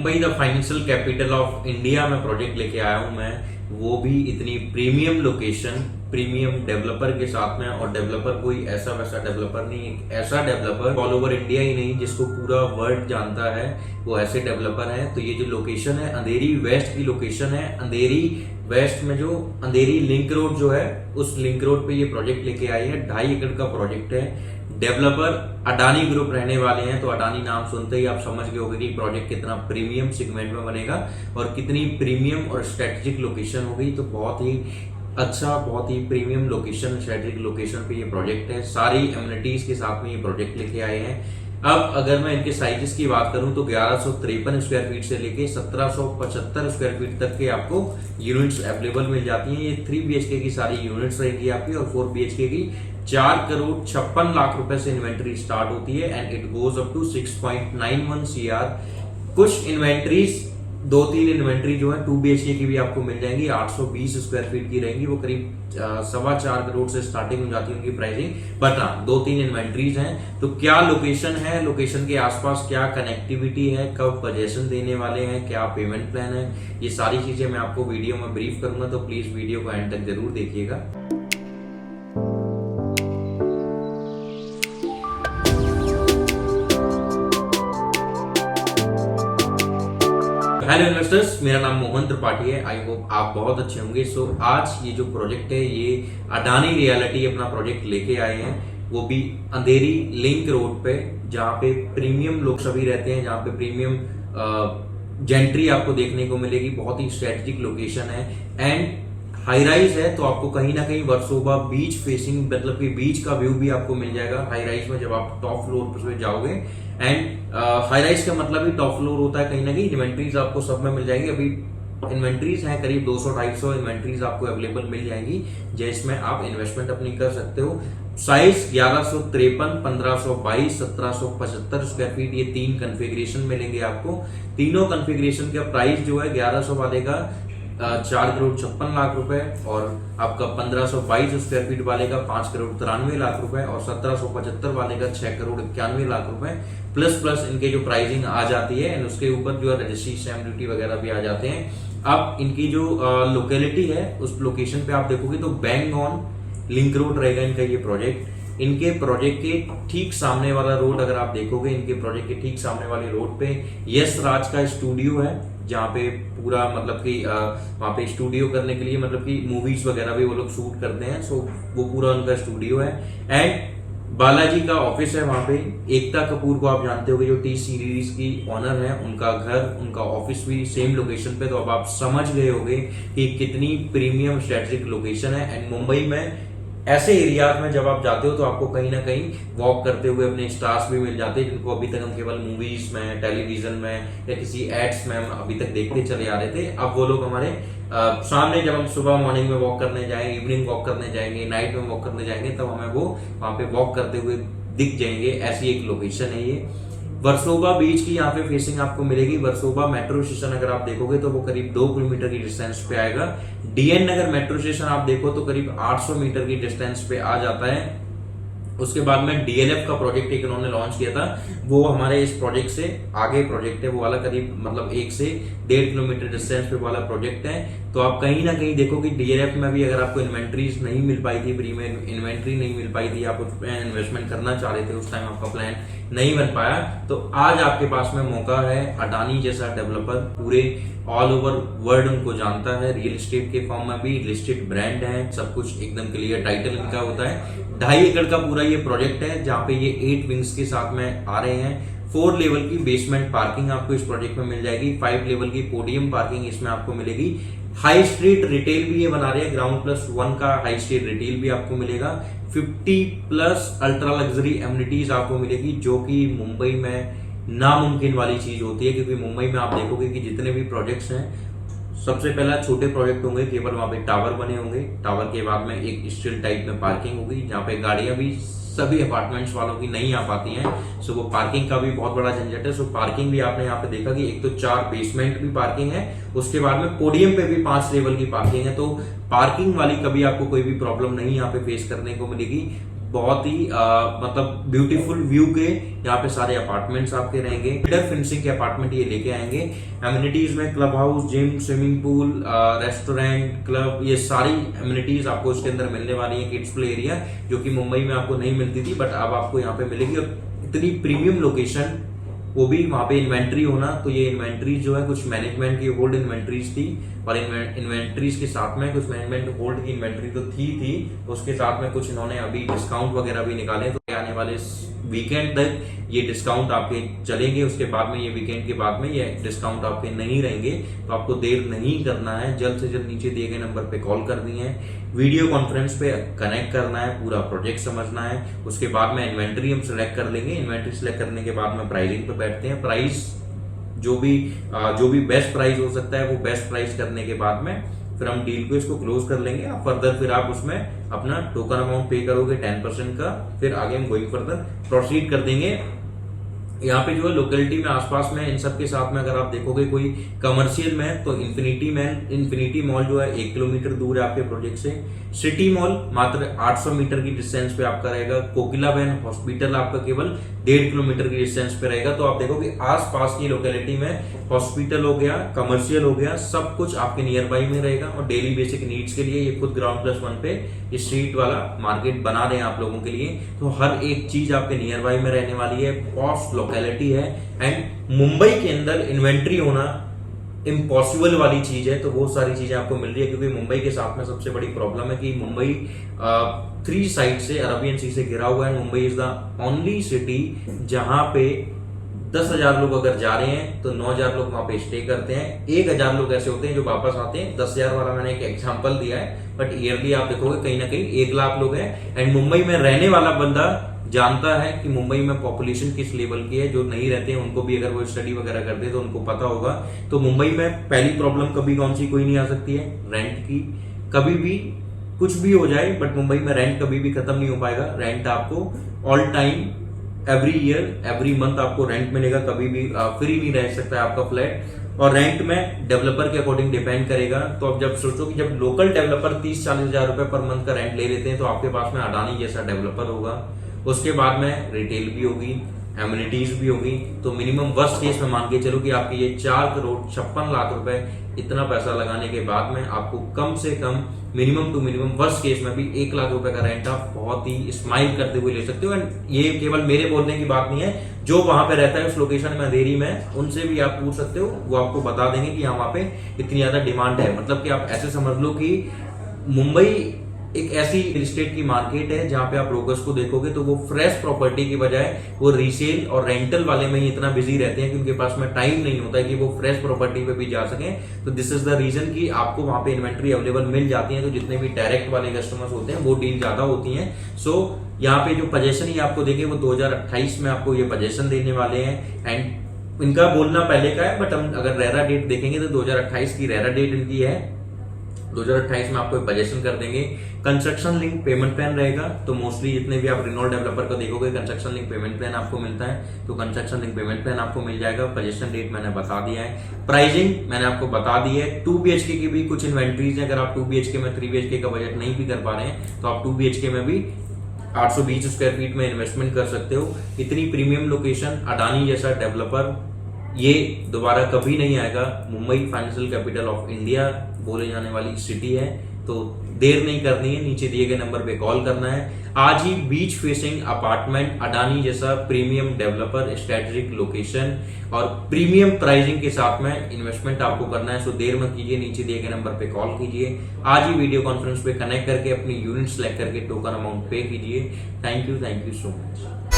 Mumbai the financial capital of India में project लेके आया हूं मैं, वो भी इतनी प्रीमियम लोकेशन, प्रीमियम डेवलपर के साथ में। और डेवलपर कोई ऐसा वैसा डेवलपर नहीं, एक ऐसा डेवलपर ऑल ओवर इंडिया ही नहीं जिसको पूरा वर्ल्ड जानता है, वो ऐसे डेवलपर है। तो ये जो लोकेशन है अंधेरी वेस्ट की लोकेशन है। अंधेरी वेस्ट में जो अंधेरी लिंक रोड जो है, उस लिंक रोड पे ये प्रोजेक्ट लेके आई है। 2.5 एकड़ का प्रोजेक्ट है। डेवलपर अडानी ग्रुप रहने वाले हैं। तो अडानी नाम सुनते ही आप समझ गए होंगे कि प्रोजेक्ट कितना प्रीमियम सेगमेंट में बनेगा और कितनी प्रीमियम और स्ट्रेटेजिक लोकेशन होगी। तो बहुत ही अच्छा, बहुत ही प्रीमियम लोकेशन, स्ट्रेटेजिक लोकेशन पे ये प्रोजेक्ट है। सारी एमिनिटीज के साथ में ये प्रोजेक्ट लेके आए हैं। अब अगर मैं इनके साइजेस की बात करूं तो 1153 स्क्वायर फीट से लेके 1775 स्क्वायर फीट तक के आपको यूनिट्स अवेलेबल मिल जाती हैं। ये 3 BHK की सारी यूनिट्स रहेगी आपकी और 4 BHK की 4,56,00,000 रुपए से इन्वेंट्री स्टार्ट होती है and it goes up to 6.91 CR। कुछ इन्वेंट्रीज 2-3 इन्वेंट्री जो है 2 BHK की भी आपको मिल जाएंगी, 820 स्क्वायर फीट की रहेंगी। वो करीब 4.25 करोड़ से स्टार्टिंग हो जाती है उनकी प्राइसिंग। बट हाँ, 2-3 इन्वेंट्रीज हैं। तो क्या लोकेशन है, लोकेशन के आसपास क्या कनेक्टिविटी है, कब पोजेशन देने वाले हैं, क्या पेमेंट प्लान है, ये सारी चीजें मैं आपको वीडियो में ब्रीफ करूंगा। तो प्लीज वीडियो को एंड तक जरूर देखिएगा। हेलो इन्वेस्टर्स, मेरा नाम मोहन त्रिपाठी है। आई होप आप बहुत अच्छे होंगे। सो आज ये जो प्रोजेक्ट है, ये अडानी रियलिटी अपना प्रोजेक्ट लेके आए हैं, वो भी अंधेरी लिंक रोड पे, जहाँ पे प्रीमियम लोग सभी रहते हैं, जहाँ पे प्रीमियम जेंट्री आपको देखने को मिलेगी। बहुत ही स्ट्रेटेजिक लोकेशन है एंड हाई राइज है। तो आपको कहीं ना कहीं वर्सोवा बीच फेसिंग, मतलब कि बीच का व्यू भी आपको मिल जाएगा हाई राइज में जब आप टॉप फ्लोर पर जाओगे। एंड हाई राइज का मतलब ही टॉप फ्लोर होता है। कहीं ना कहीं इन्वेंट्रीज आपको सब में मिल जाएंगी। अभी इन्वेंट्रीज हैं करीब 200-250 इन्वेंट्रीज आपको अवेलेबल मिल जाएंगी, जिसमें आप इन्वेस्टमेंट अपनी कर सकते हो। साइज 1153, 1522, 1775 स्क्वायर फीट, ये 3 कन्फिग्रेशन मिलेंगे आपको। तीनों कन्फिग्रेशन का प्राइस जो है 1100 वाले का 4,56,00,000 रुपए और आपका 1522 स्क्वायर फीट वाले का 5,93,00,000 रुपए और 1775 वाले का 6,91,00,000 रुपए प्लस इनके जो प्राइसिंग आ जाती है एंड उसके ऊपर जो रजिस्ट्री स्टैम्प ड्यूटी वगैरह भी आ जाते हैं। अब इनकी जो लोकेलिटी है, उस लोकेशन पे आप देखोगे तो बैंग ऑन लिंक रोड रहेगा इनका ये प्रोजेक्ट। इनके प्रोजेक्ट के ठीक सामने वाला रोड अगर आप देखोगे, इनके प्रोजेक्ट के ठीक सामने वाले रोड पे यस राज का स्टूडियो है, जहाँ पे पूरा मतलब कि वहाँ पे स्टूडियो करने के लिए, मतलब कि मूवीज वगैरह भी वो लोग शूट करते हैं। सो वो पूरा उनका स्टूडियो है एंड बालाजी का ऑफिस है वहां पे। एकता कपूर को आप जानते होंगे, जो टी सीरीज की ऑनर है, उनका घर, उनका ऑफिस भी सेम लोकेशन पे। तो अब आप समझ गए होंगे कि कितनी प्रीमियम स्ट्रेटेजिक लोकेशन है। एंड मुंबई में ऐसे एरियाज में जब आप जाते हो तो आपको कहीं ना कहीं वॉक करते हुए अपने स्टार्स भी मिल जाते हैं, जिनको अभी तक हम केवल मूवीज में, टेलीविजन में या किसी एड्स में हम अभी तक देखते चले आ रहे थे। अब वो लोग हमारे सामने, जब हम सुबह मॉर्निंग में वॉक करने जाएंगे, इवनिंग वॉक करने जाएंगे, नाइट में वॉक करने जाएंगे, तब हमें वो वहां पे वॉक करते हुए दिख जाएंगे। ऐसी एक लोकेशन है ये। वर्सोवा बीच की यहाँ पे फेसिंग आपको मिलेगी। वर्सोवा मेट्रो स्टेशन अगर आप देखोगे तो वो करीब 2 किलोमीटर की डिस्टेंस पे आएगा। DN नगर मेट्रो स्टेशन आप देखो तो करीब 800 मीटर की डिस्टेंस पे आ जाता है। उसके बाद में DLF का प्रोजेक्ट एक इन्होंने लॉन्च किया था, वो हमारे इस प्रोजेक्ट से आगे प्रोजेक्ट है, वो वाला करीब मतलब 1 से 1.5 किलोमीटर डिस्टेंस पे वाला प्रोजेक्ट है। तो आप कहीं ना कहीं देखो कि DLF में भी अगर आपको इन्वेंट्रीज नहीं मिल पाई थी, प्री में इन्वेंट्री नहीं मिल पाई थी, आप उसमें इन्वेस्टमेंट करना चाह रहे थे, उस टाइम आपका प्लान नहीं बन पाया, तो आज आपके पास में मौका है। अडानी जैसा डेवलपर पूरे ऑल ओवर वर्ल्ड उनको जानता है, रियल एस्टेट के फॉर्म में भी लिस्टेड ब्रांड है, सब कुछ एकदम क्लियर टाइटल इनका होता है। 2.5 एकड़ का पूरा ये प्रोजेक्ट है, जहाँ पे ये 8 विंग्स के साथ में आ रहे हैं। 4 लेवल की बेसमेंट पार्किंग आपको इस प्रोजेक्ट में मिल जाएगी। 5 लेवल की पोडियम पार्किंग इसमें आपको मिलेगी। हाई स्ट्रीट रिटेल भी ये बना रहे हैं, ग्राउंड +1 का हाई स्ट्रीट रिटेल भी आपको मिलेगा। 50+ अल्ट्रा लग्जरी एमिनिटीज आपको मिलेगी, जो कि मुंबई में नामुमकिन वाली चीज होती है। क्योंकि मुंबई में आप देखोगे कि जितने भी प्रोजेक्ट्स हैं, सबसे पहला छोटे प्रोजेक्ट होंगे, केवल वहां पे टावर बने होंगे, टावर के बाद में एक स्ट्रीट टाइप में पार्किंग होगी, जहाँ पे गाड़ियां भी सभी अपार्टमेंट्स वालों की नहीं आ पाती हैं। सो वो पार्किंग का भी बहुत बड़ा झंझट है। सो पार्किंग भी आपने यहाँ पे देखा कि एक तो 4 बेसमेंट भी पार्किंग है, उसके बाद में पोडियम पे भी 5 लेवल की पार्किंग है। तो पार्किंग वाली कभी आपको कोई भी प्रॉब्लम नहीं यहाँ पे फेस करने को मिलेगी। बहुत ही मतलब ब्यूटीफुल व्यू के यहाँ पे सारे अपार्टमेंट्स आपके रहेंगे। बिल्डर फिनिशिंग के अपार्टमेंट ये लेके आएंगे। एमिनिटीज में club house, gym, swimming pool, restaurant, club, ये सारी एमिनिटीज आपको इसके अंदर मिलने वाली है। किड्स प्ले एरिया जो कि मुंबई में आपको नहीं मिलती थी, बट अब आपको यहाँ पे मिलेगी। और इतनी प्रीमियम लोकेशन, वो भी वहां पे इन्वेंट्री होना, तो ये इन्वेंट्री जो है कुछ मैनेजमेंट की होल्ड इन्वेंट्रीज थी, और इन्वेंट्रीज के साथ में कुछ मैनेजमेंट होल्ड की इन्वेंट्री तो थी, उसके साथ में कुछ इन्होंने अभी डिस्काउंट वगैरह भी निकाले। तो आने वाले वीकेंड तक ये डिस्काउंट आपके चलेंगे। उसके बाद में, ये वीकेंड के बाद में ये डिस्काउंट आपके नहीं रहेंगे। तो आपको देर नहीं करना है, जल्द से जल्द नीचे दिए गए नंबर पे कॉल करनी है, वीडियो कॉन्फ्रेंस पे कनेक्ट करना है, पूरा प्रोजेक्ट समझना है। उसके बाद में इन्वेंट्री हम सिलेक्ट कर लेंगे। इन्वेंट्री सिलेक्ट करने के बाद में प्राइसिंग पे बैठते हैं। प्राइस जो भी बेस्ट प्राइस हो सकता है, वो बेस्ट प्राइस करने के बाद में फिर हम डील को इसको क्लोज कर लेंगे। फर्दर फिर आप उसमें अपना टोकन अमाउंट पे करोगे 10% का, फिर आगे हम गोइंग फर्दर प्रोसीड कर देंगे। यहाँ पे जो है लोकेलिटी में आसपास में इन सब के साथ में अगर आप देखोगे कोई कमर्शियल में, तो इन्फिनिटी मॉल जो है 1 किलोमीटर दूर है आपके प्रोजेक्ट से। सिटी मॉल मात्र 800 मीटर की डिस्टेंस पे आपका रहेगा। कोकिला बहन हॉस्पिटल आपका केवल 1.5 किलोमीटर की डिस्टेंस पे रहेगा। तो आप देखोगे आसपास की लोकेलिटी में हॉस्पिटल हो गया, कमर्शियल हो गया, सब कुछ आपके नियर बाई में रहेगा। और डेली बेसिक नीड्स के लिए ये खुद GR+1 पे ये स्ट्रीट वाला मार्केट बना रहे हैं आप लोगों के लिए। तो हर एक चीज आपके नियर बाई में रहने वाली है, पॉश लोकेलिटी है। एंड मुंबई के अंदर इन्वेंट्री होना इम्पॉसिबल वाली चीज है, तो वो सारी चीजें आपको मिल रही है। क्योंकि मुंबई के साथ में सबसे बड़ी प्रॉब्लम है कि मुंबई 3 साइड से अरबियन सी से घिरा हुआ है। Mumbai is the only city जहां पे 10,000 लोग अगर जा रहे हैं तो 9,000 लोग वहां पे स्टे करते हैं। 1,000 लोग ऐसे होते हैं जो वापस आते हैं। 10,000 वाला मैंने एक एग्जांपल दिया है, बट ईयरली आप देखोगे कहीं ना कहीं 1 लाख लोग हैं। एंड मुंबई में रहने वाला बंदा जानता है कि मुंबई में पॉपुलेशन किस लेवल की है। जो नहीं रहते हैं उनको भी अगर वो स्टडी वगैरह करते हैं तो उनको पता होगा। तो मुंबई में पहली प्रॉब्लम कभी कौन सी कोई नहीं आ सकती है, रेंट की। कभी भी कुछ भी हो जाए, बट मुंबई में रेंट कभी भी खत्म नहीं हो पाएगा। रेंट आपको all time, every year, every month आपको रेंट मिलेगा। कभी भी फ्री नहीं रह सकता है आपका फ्लैट। और रेंट में डेवलपर के अकॉर्डिंग डिपेंड करेगा। तो अब जब सोचो कि जब लोकल डेवलपर 30-40 हजार रुपए पर मंथ का रेंट ले लेते हैं, तो आपके पास में अडानी जैसा डेवलपर होगा। उसके बाद में रिटेल भी होगी, एमिनिटीज भी होगी। तो मिनिमम वर्स्ट केस में मान के चलो कि आपके ये 4,56,00,000 रुपए, इतना पैसा लगाने के बाद में आपको कम से कम minimum to minimum worst case में भी 1 लाख रुपए का रेंट आप बहुत ही स्माइल करते हुए ले सकते हो। एंड ये केवल मेरे बोलने की बात नहीं है, जो वहां पे रहता है उस लोकेशन में, अंधेरी में, उनसे भी आप पूछ सकते हो। वो आपको बता देंगे कि यहाँ वहां पे इतनी ज्यादा डिमांड है। मतलब कि आप ऐसे समझ लो कि मुंबई एक ऐसी रियल एस्टेट की मार्केट है जहां पे आप ब्रोकर्स को देखोगे तो वो फ्रेश प्रॉपर्टी की बजाय वो रीसेल और रेंटल वाले में ही इतना बिजी रहते हैं कि उनके पास में टाइम नहीं होता है कि वो फ्रेश प्रॉपर्टी पे भी जा सकें। तो दिस इज द रीजन कि आपको वहां पे इन्वेंट्री अवेलेबल मिल जाती है। तो जितने भी डायरेक्ट वाले कस्टमर्स होते हैं वो डील ज्यादा होती है। सो यहाँ पे जो पोजेशन ही आपको देंगे वो 2028 में आपको ये पोजेशन देने वाले हैं। एंड इनका बोलना पहले का है, बट हम अगर रेरा डेट देखेंगे तो 2028 की रेरा डेट इनकी है। 2028 में आपको पोजेशन कर देंगे। कंस्ट्रक्शन लिंक पेमेंट प्लान रहेगा। तो मोस्टली जितने भी आप रिनोल्ड डेवलपर को देखोगे कंस्ट्रक्शन लिंक पेमेंट प्लान आपको मिलता है। तो कंस्ट्रक्शन लिंक पेमेंट प्लान आपको मिल जाएगा। पोजेशन डेट मैंने बता दिया है। प्राइसिंग मैंने आपको बता दी है। 2 BHK की भी कुछ इन्वेंट्रीज है। अगर आप 2 BHK में 3 BHK का बजट नहीं भी कर पा रहे हैं तो आप 2 BHK में भी 820 स्क्वायर फीट में इन्वेस्टमेंट कर सकते हो। इतनी प्रीमियम लोकेशन, अडानी जैसा डेवलपर, ये दोबारा कभी नहीं आएगा। Mumbai financial capital of India बोले जाने वाली सिटी है। तो देर नहीं करनी है, नीचे दिए गए नंबर पे कॉल करना है। आज ही बीच फेसिंग अपार्टमेंट, अडानी जैसा प्रीमियम डेवलपर, स्ट्रेटेजिक लोकेशन और प्रीमियम प्राइसिंग के साथ में इन्वेस्टमेंट आपको करना है। सो देर मत कीजिए, नीचे दिए गए नंबर पे कॉल कीजिए। आज ही वीडियो कॉन्फ्रेंस पे कनेक्ट करके अपनी यूनिट सेलेक्ट करके टोकन अमाउंट पे कीजिए। Thank you so much.